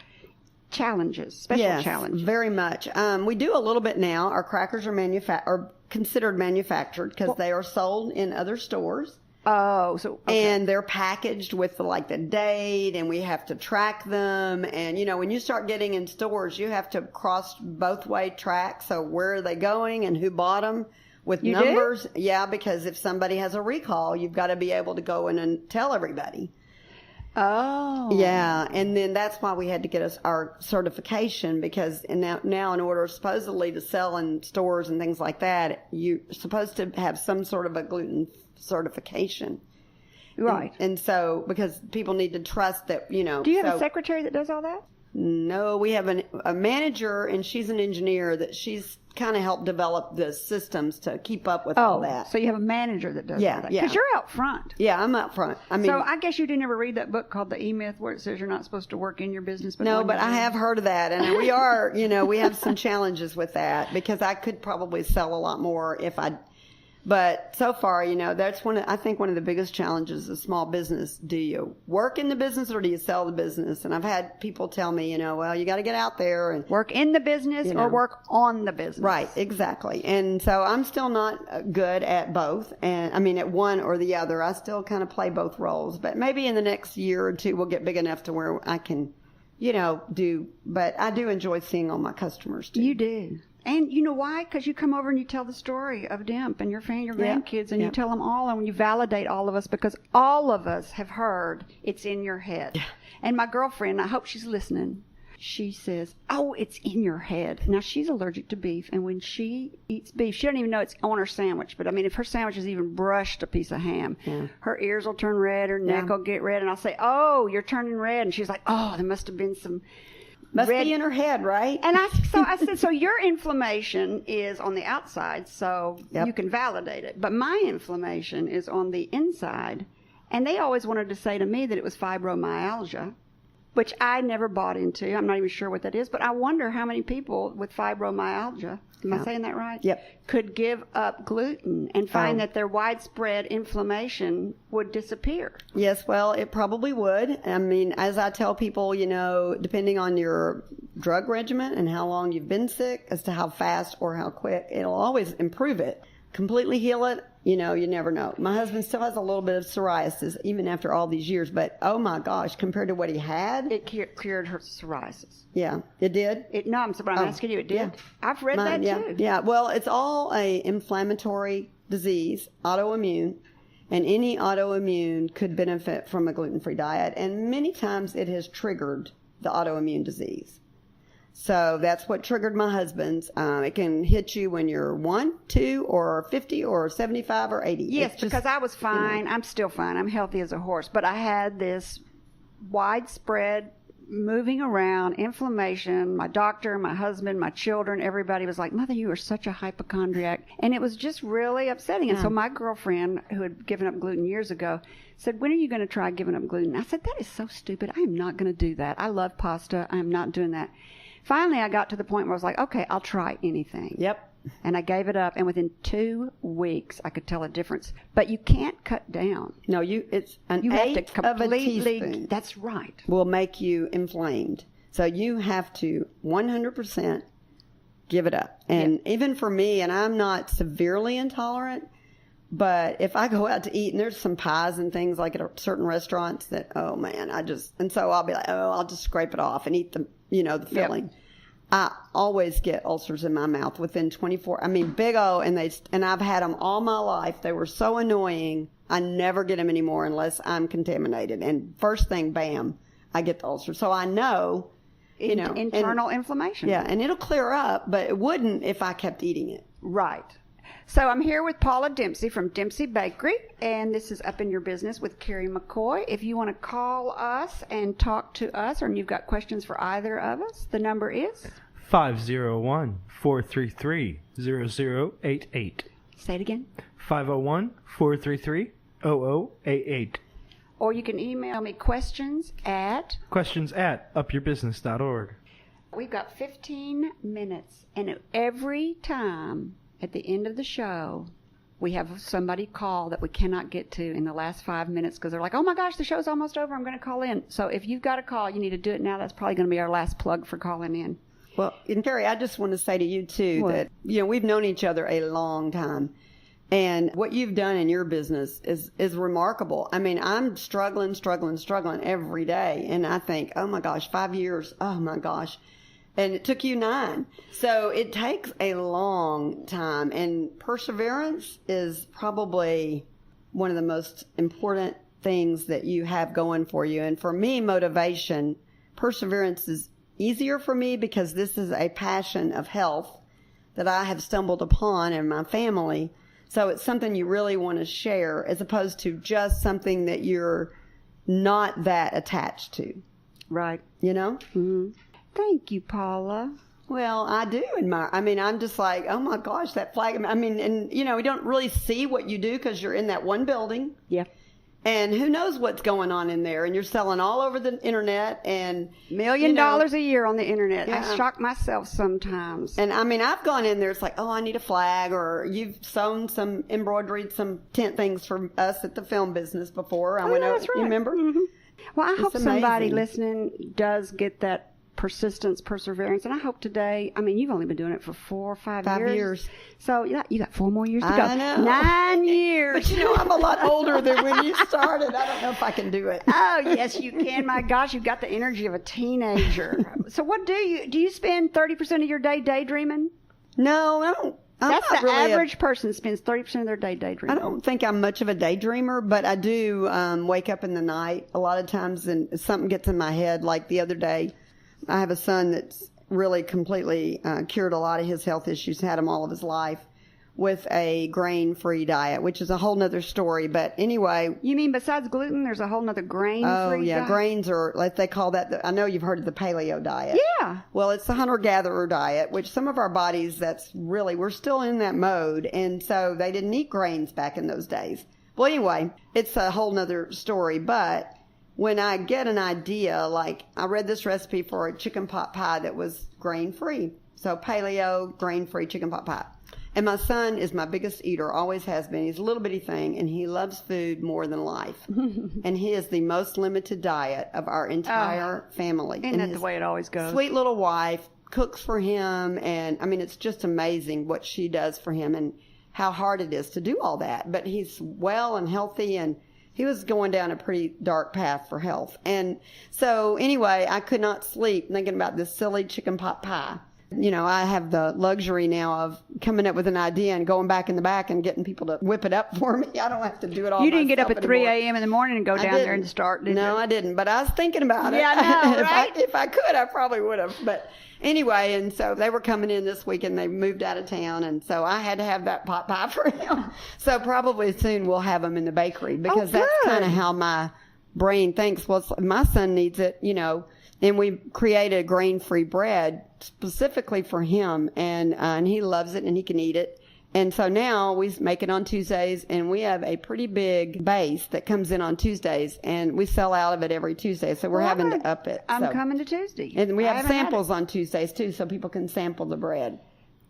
challenges, special challenges. Very much. We do a little bit now. Our crackers are considered manufactured because they are sold in other stores. Oh, so and they're packaged with the date, and we have to track them. And when you start getting in stores, you have to cross both way track. So where are they going and who bought them with numbers? Do? Yeah, because if somebody has a recall, you've got to be able to go in and tell everybody. Oh. Yeah, and then that's why we had to get us our certification, because now in order supposedly to sell in stores and things like that, you're supposed to have some sort of a gluten certification. Right. And so, because people need to trust that, Do you have a secretary that does all that? No, we have a manager, and she's an engineer that she's kind of helped develop the systems to keep up with all that. So you have a manager that does all that. Because you're out front. Yeah, I'm out front. So I guess you didn't ever read that book called The E-Myth where it says you're not supposed to work in your business. No, but I have heard of that. And we are, we have some challenges with that, because I could probably sell a lot more if I... But so far, that's I think one of the biggest challenges of small business. Do you work in the business or do you sell the business? And I've had people tell me, well, you got to get out there and work in the business or work on the business. Right, exactly. And so I'm still not good at both. And at one or the other. I still kind of play both roles. But maybe in the next year or two, we'll get big enough to where I can, do. But I do enjoy seeing all my customers too. You do. And you know why? Because you come over and you tell the story of Demp and your grandkids, and you tell them all, and you validate all of us, because all of us have heard it's in your head. Yeah. And my girlfriend, I hope she's listening, she says, oh, it's in your head. Now, she's allergic to beef, and when she eats beef, she doesn't even know it's on her sandwich. But, if her sandwich has even brushed a piece of ham, her ears will turn red, her neck will get red, and I'll say, oh, you're turning red. And she's like, oh, there must have been some... Must be in her head, right? And I said, so your inflammation is on the outside, so you can validate it. But my inflammation is on the inside. And they always wanted to say to me that it was fibromyalgia, which I never bought into. I'm not even sure what that is. But I wonder how many people with fibromyalgia, am I saying that right? Yep. Could give up gluten and find that their widespread inflammation would disappear. Yes, well, it probably would. As I tell people, depending on your drug regimen and how long you've been sick, as to how fast or how quick, it'll always improve it. Completely heal it, you never know. My husband still has a little bit of psoriasis, even after all these years. But, oh, my gosh, compared to what he had. It cured her psoriasis. Yeah, it did? I'm asking you, it did? Yeah. I've read that, too. Yeah, well, it's all a inflammatory disease, autoimmune. And any autoimmune could benefit from a gluten-free diet. And many times it has triggered the autoimmune disease. So that's what triggered my husband's. It can hit you when you're 1, 2, or 50, or 75, or 80. Yes, because I was fine. I'm still fine. I'm healthy as a horse. But I had this widespread moving around inflammation. My doctor, my husband, my children, everybody was like, Mother, you are such a hypochondriac. And it was just really upsetting. And so my girlfriend, who had given up gluten years ago, said, when are you going to try giving up gluten? I said, that is so stupid. I am not going to do that. I love pasta. I am not doing that. Finally, I got to the point where I was like, okay, I'll try anything. Yep. And I gave it up, and within 2 weeks, I could tell a difference. But you can't cut down. No, it's an eighth of a teaspoon. That's right. Will make you inflamed. So you have to 100% give it up. And even for me, and I'm not severely intolerant, but if I go out to eat and there's some pies and things like at certain restaurants that, oh man, and so I'll be like, oh, I'll just scrape it off and eat the filling. Yep. I always get ulcers in my mouth within 24. Big O, and I've had them all my life. They were so annoying. I never get them anymore unless I'm contaminated. And first thing, bam, I get the ulcer. So I know, internal inflammation. Yeah, and it'll clear up, but it wouldn't if I kept eating it. Right. So I'm here with Paula Dempsey from Dempsey Bakery, and this is Up in Your Business with Kerry McCoy. If you want to call us and talk to us, or you've got questions for either of us, the number is 501-433-0088. Say it again. 501-433-0088. Or you can email me questions at upyourbusiness.org. We've got 15 minutes, and every time at the end of the show, we have somebody call that we cannot get to in the last 5 minutes because they're like, oh my gosh, the show's almost over, I'm going to call in. So if you've got a call, you need to do it now. That's probably going to be our last plug for calling in. Well, and Kerry, I just want to say to you, too, that, we've known each other a long time. And what you've done in your business is remarkable. I mean, I'm struggling every day. And I think, oh, my gosh, 5 years. Oh, my gosh. And it took you 9. So it takes a long time. And perseverance is probably one of the most important things that you have going for you. And for me, motivation, perseverance is easier for me because this is a passion of health that I have stumbled upon in my family. So it's something you really want to share as opposed to just something that you're not that attached to. Right. You know? Mm-hmm. Thank you, Paula. Well, I do admire. I mean, I'm just like, oh my gosh, that flag. I mean, and we don't really see what you do because you're in that one building. Yeah. And who knows what's going on in there? And you're selling all over the internet and $1 million a year on the internet. Yeah. I shock myself sometimes. And I mean, I've gone in there. It's like, oh, I need a flag, or you've sewn some embroidered some tent things for us at the film business before. I went over. That's right. You remember? Mm-hmm. Well, I hope somebody amazing. listening does get that persistence, perseverance, and I hope today. I mean, you've only been doing it for 4 or 5 years. 5 years. So you got 4 more years to go. I know. 9 years. But I'm a lot older than when you started. I don't know if I can do it. Oh, yes, you can. My gosh, you've got the energy of a teenager. So what do you spend 30% of your day daydreaming? No, I don't. That's the average person spends 30% of their day daydreaming. I don't think I'm much of a daydreamer, but I do wake up in the night a lot of times and something gets in my head. Like the other day, I have a son that's really completely cured a lot of his health issues, had them all of his life, with a grain-free diet, which is a whole nother story. But anyway. You mean besides gluten, there's a whole nother grain-free Oh, yeah. diet? Grains are, like they call that, I know you've heard of the paleo diet. Yeah. Well, it's the hunter-gatherer diet, which some of our bodies, we're still in that mode. And so they didn't eat grains back in those days. Well, anyway, it's a whole nother story. But when I get an idea, like I read this recipe for a chicken pot pie that was grain-free. So paleo, grain-free chicken pot pie. And my son is my biggest eater, always has been. He's a little bitty thing, and he loves food more than life. And he is the most limited diet of our entire family. Isn't that the way it always goes? Sweet little wife cooks for him, and I mean, it's just amazing what she does for him and how hard it is to do all that. But he's well and healthy, and he was going down a pretty dark path for health. And so anyway, I could not sleep thinking about this silly chicken pot pie. I have the luxury now of coming up with an idea and going back in the back and getting people to whip it up for me. I don't have to do it all You didn't get up myself at 3 anymore. a.m. in the morning and go down there and start, did you? No, I didn't. But I was thinking about it. Yeah, I know, right? If I could, I probably would have. But anyway, and so they were coming in this week and they moved out of town. And so I had to have that pot pie for him. So probably soon we'll have them in the bakery because that's kind of how my brain thinks. Well, my son needs it, And we created grain-free bread specifically for him, and he loves it, and he can eat it. And so now we make it on Tuesdays, and we have a pretty big base that comes in on Tuesdays, and we sell out of it every Tuesday. So we're having to up it. I'm coming to Tuesday. And we have samples on Tuesdays, too, so people can sample the bread.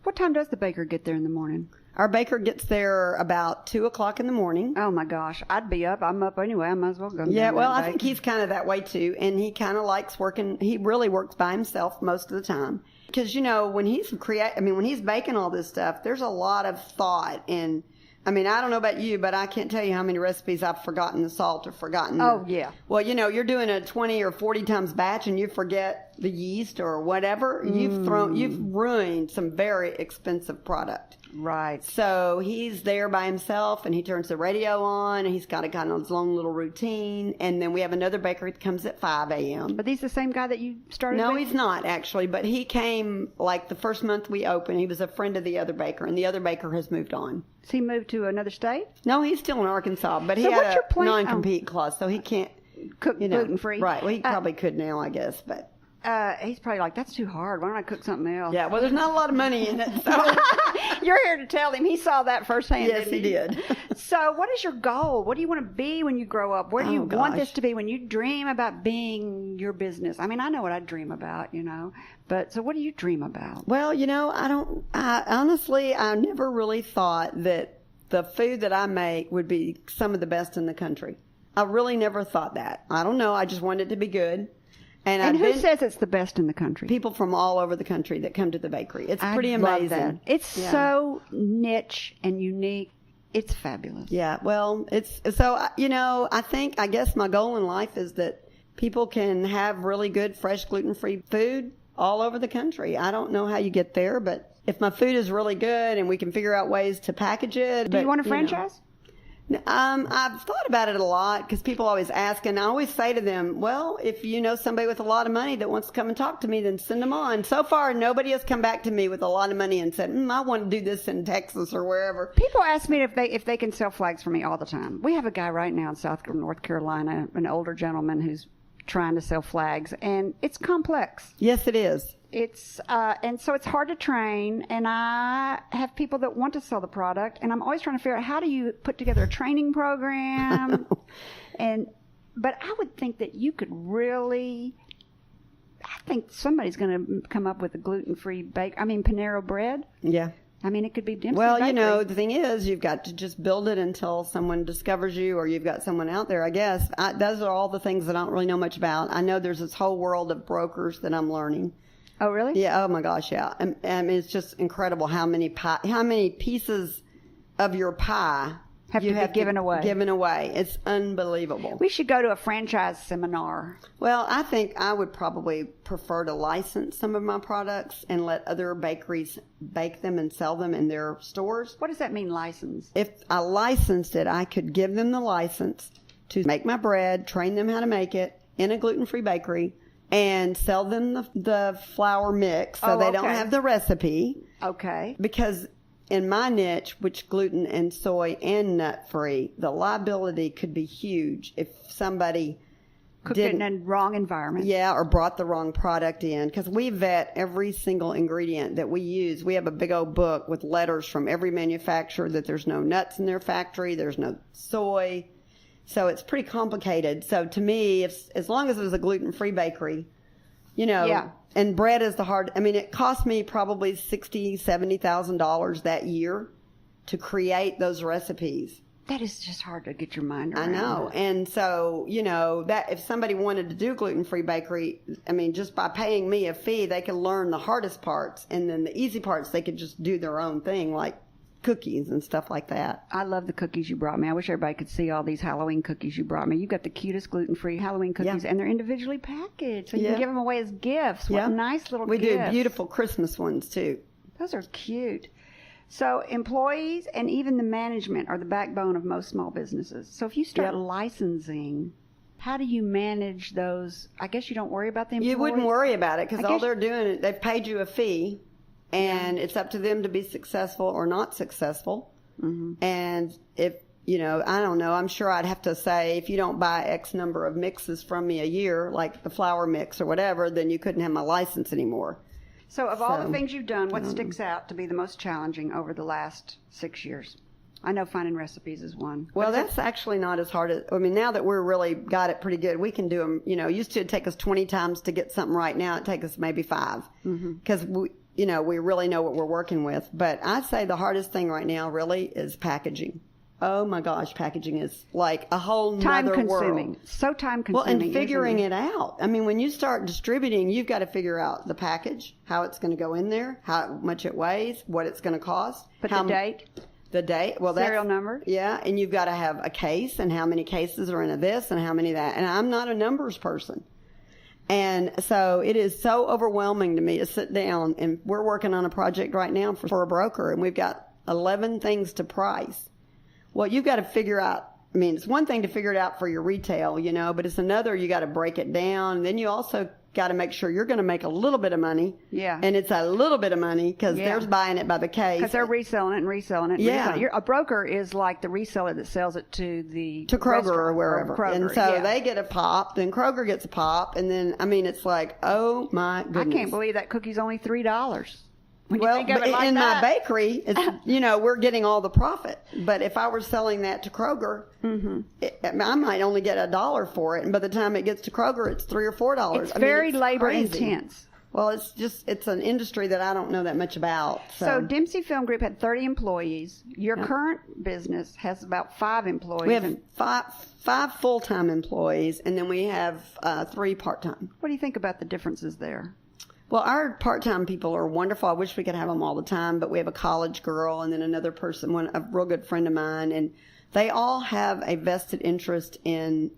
What time does the baker get there in the morning? Our baker gets there about 2 o'clock in the morning. Oh, my gosh. I'd be up. I'm up anyway. I might as well go. Yeah, well, I think he's kind of that way, too. And he kind of likes working. He really works by himself most of the time. Because, when he's when he's baking all this stuff, there's a lot of thought. And, I don't know about you, but I can't tell you how many recipes I've forgotten the salt or forgotten. Oh, yeah. Well, you're doing a 20 or 40 times batch and you forget the yeast or whatever. You've ruined some very expensive product. Right. So he's there by himself, and he turns the radio on, and he's got a kind of his own little routine. And then we have another baker that comes at 5 a.m. But he's the same guy that you started with? No, he's not, actually. But he came, like, the first month we opened. He was a friend of the other baker, and the other baker has moved on. Has he moved to another state? No, he's still in Arkansas, but he So had what's your a plan? non-compete clause, so he can't Cook gluten-free? Right. Well, he probably could now, I guess, but... He's probably like, that's too hard. Why don't I cook something else? Yeah, well, there's not a lot of money in it. So. You're here to tell him. He saw that firsthand. Yes, he did. So what is your goal? What do you want to be when you grow up? Where do you want this to be when you dream about being your business? I mean, I know what I dream about, but so what do you dream about? Well, honestly, I never really thought that the food that I make would be some of the best in the country. I really never thought that. I don't know. I just wanted it to be good. And who says it's the best in the country? People from all over the country that come to the bakery. It's pretty amazing. That. It's so niche and unique. It's fabulous. Yeah. Well, I guess my goal in life is that people can have really good, fresh, gluten-free food all over the country. I don't know how you get there, but if my food is really good and we can figure out ways to package it. Do you want a franchise? I've thought about it a lot because people always ask, and I always say to them, well, if you know somebody with a lot of money that wants to come and talk to me, then send them on. So far, nobody has come back to me with a lot of money and said, I want to do this in Texas or wherever. People ask me if they can sell flags for me all the time. We have a guy right now in North Carolina, an older gentleman who's trying to sell flags, and it's complex. Yes, it is. It's and so it's hard to train, and I have people that want to sell the product, and I'm always trying to figure out how do you put together a training program. But I would think that you could really. I think somebody's going to come up with a gluten-free Panero bread. Yeah. I mean, it could be Dempsey Well, Bakery. the thing is, you've got to just build it until someone discovers you or you've got someone out there, I guess. Those are all the things that I don't really know much about. I know there's this whole world of brokers that I'm learning. Oh, really? Yeah. Oh, my gosh, yeah. I mean, it's just incredible how many pieces of your pie have to be given away. Given away. It's unbelievable. We should go to a franchise seminar. Well, I think I would probably prefer to license some of my products and let other bakeries bake them and sell them in their stores. What does that mean, license? If I licensed it, I could give them the license to make my bread, train them how to make it in a gluten-free bakery, and sell them the flour mix so they don't have the recipe. Okay. Because in my niche, which gluten and soy and nut-free, the liability could be huge if somebody cooked it in a wrong environment. Yeah, or brought the wrong product in. Because we vet every single ingredient that we use. We have a big old book with letters from every manufacturer that there's no nuts in their factory, there's no soy. So it's pretty complicated. So to me, as long as it was a gluten-free bakery, Yeah. And bread is it cost me probably $60,000, $70,000 that year to create those recipes. That is just hard to get your mind around. I know. And so, that if somebody wanted to do gluten-free bakery, just by paying me a fee, they could learn the hardest parts. And then the easy parts, they could just do their own thing, like cookies and stuff like that. I love the cookies you brought me. I wish everybody could see all these Halloween cookies you brought me. You got the cutest gluten-free Halloween cookies, and they're individually packaged, so you can give them away as gifts. What nice little gifts. We do beautiful Christmas ones, too. Those are cute. So employees and even the management are the backbone of most small businesses. So if you start licensing, how do you manage those? I guess you don't worry about the employees. You wouldn't worry about it because all they're doing, they've paid you a fee. And it's up to them to be successful or not successful. Mm-hmm. And if, I don't know, I'm sure I'd have to say, if you don't buy X number of mixes from me a year, like the flour mix or whatever, then you couldn't have my license anymore. So of all the things you've done, what sticks out to be the most challenging over the last 6 years? I know finding recipes is one. Well, that's actually not as hard as, now that we're really got it pretty good, we can do them, used to take us 20 times to get something right. Now it takes us maybe 5. Because we really know what we're working with. But I'd say the hardest thing right now really is packaging. Oh my gosh, packaging is like a whole nother world. So time consuming. Well, and figuring it out. When you start distributing, you've got to figure out the package, how it's going to go in there, how much it weighs, what it's going to cost. But the date? The date. Well, serial number? Yeah, and you've got to have a case and how many cases are in this and how many of that. And I'm not a numbers person. And so it is so overwhelming to me to sit down, and we're working on a project right now for a broker, and we've got 11 things to price. Well, you've got to figure out I mean, it's one thing to figure it out for your retail, but it's another, you got to break it down. And then you also got to make sure you're going to make a little bit of money. Yeah. And it's a little bit of money because they're buying it by the case. Because they're reselling it and reselling it. And reselling it. A broker is like the reseller that sells it to Kroger or wherever. Kroger, and so they get a pop, then Kroger gets a pop, and then, I mean, it's like, oh my goodness. I can't believe that cookie's only $3. Well, in my bakery, it's, we're getting all the profit. But if I were selling that to Kroger, I might only get $1 for it. And by the time it gets to Kroger, it's $3 or $4. It's very labor intense. Well, it's an industry that I don't know that much about. So Dempsey Film Group had 30 employees. Your current business has about 5 employees. We have five full-time employees, and then we have 3 part-time. What do you think about the differences there? Well, our part-time people are wonderful. I wish we could have them all the time, but we have a college girl and then another person, a real good friend of mine, and they all have a vested interest in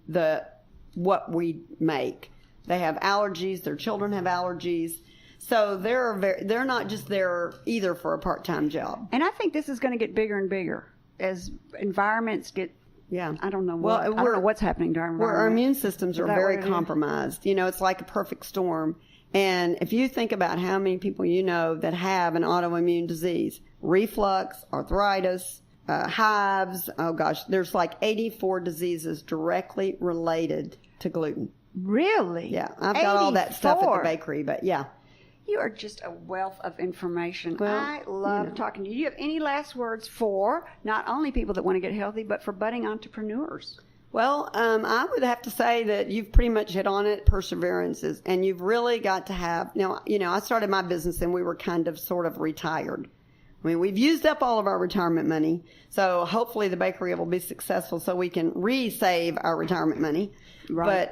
what we make. They have allergies. Their children have allergies. So they're not just there either for a part-time job. And I think this is going to get bigger and bigger as environments get. Yeah. I don't know I don't know what's happening to our environment. Our immune systems are very compromised. It's like a perfect storm. And if you think about how many people that have an autoimmune disease, reflux, arthritis, hives, oh gosh, there's like 84 diseases directly related to gluten. Really? Yeah. I've got all that stuff at the bakery, but yeah. You are just a wealth of information. Well, I love talking to you. Do you have any last words for not only people that want to get healthy, but for budding entrepreneurs? Well, I would have to say that you've pretty much hit on it, perseverances, and you've really got to have, I started my business and we were kind of sort of retired. I mean, we've used up all of our retirement money, so hopefully the bakery will be successful so we can re-save our retirement money. Right.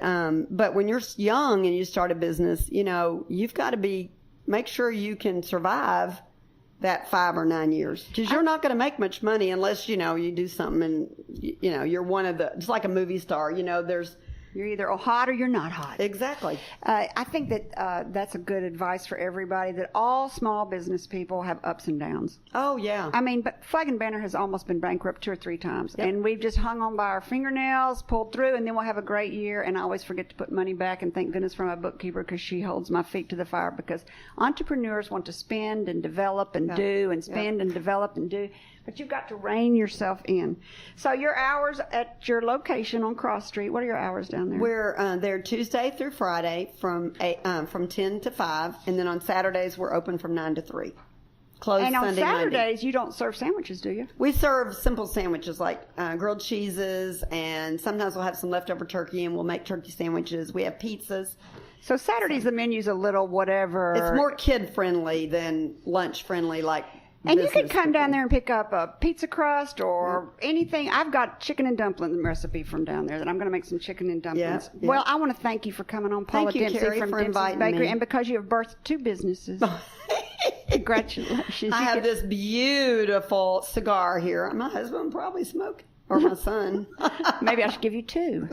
But when you're young and you start a business, you've got to make sure you can survive that 5 or 9 years, because you're not going to make much money unless you do something and you're one of it's like a movie star. You're either hot or you're not hot. Exactly. I think that that's a good advice for everybody, that all small business people have ups and downs. Oh, yeah. I mean, but Flag and Banner has almost been bankrupt 2 or 3 times. Yep. And we've just hung on by our fingernails, pulled through, and then we'll have a great year. And I always forget to put money back, and thank goodness for my bookkeeper, because she holds my feet to the fire, because entrepreneurs want to spend and develop and do and spend and develop and do. But you've got to rein yourself in. So your hours at your location on Cross Street, what are your hours down there? We're there Tuesday through Friday from 10 to 5, and then on Saturdays we're open from 9 to 3. Closed and on Sunday, Saturdays Monday. You don't serve sandwiches, do you? We serve simple sandwiches like grilled cheeses, and sometimes we'll have some leftover turkey and we'll make turkey sandwiches. We have pizzas. So Saturdays the menu's a little whatever. It's more kid friendly than lunch friendly, like. And you can come down there and pick up a pizza crust or anything. I've got chicken and dumpling recipe from down there that I'm going to make some chicken and dumplings. Yeah. Well, I want to thank you for coming on, Paula Dempsey Kerry, from for Dempsey inviting Bakery, me. and because you have birthed 2 businesses. Congratulations. I have this beautiful cigar here. My husband probably smoked, or my son. Maybe I should give you 2.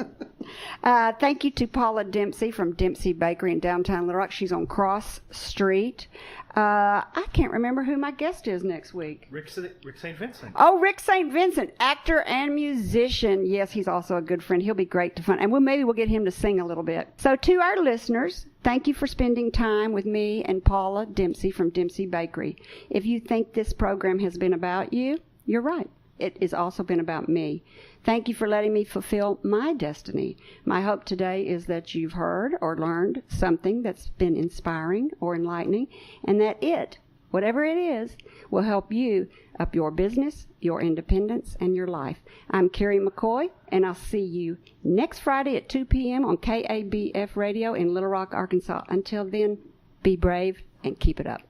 Thank you to Paula Dempsey from Dempsey Bakery in downtown Little Rock. She's on Cross Street. I can't remember who my guest is next week. Rick St. Vincent. Oh, Rick St. Vincent, actor and musician. Yes, he's also a good friend. He'll be great to fun. And maybe we'll get him to sing a little bit. So to our listeners, thank you for spending time with me and Paula Dempsey from Dempsey Bakery. If you think this program has been about you, you're right. It has also been about me. Thank you for letting me fulfill my destiny. My hope today is that you've heard or learned something that's been inspiring or enlightening, and that whatever it is, will help you up your business, your independence, and your life. I'm Kerry McCoy, and I'll see you next Friday at 2 p.m. on KABF Radio in Little Rock, Arkansas. Until then, be brave and keep it up.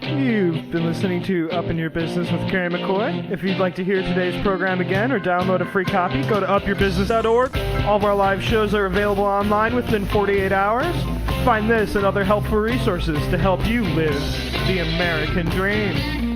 You've been listening to Up in Your Business with Kerry McCoy. If you'd like to hear today's program again or download a free copy, go to upyourbusiness.org. All of our live shows are available online within 48 hours. Find this and other helpful resources to help you live the American dream.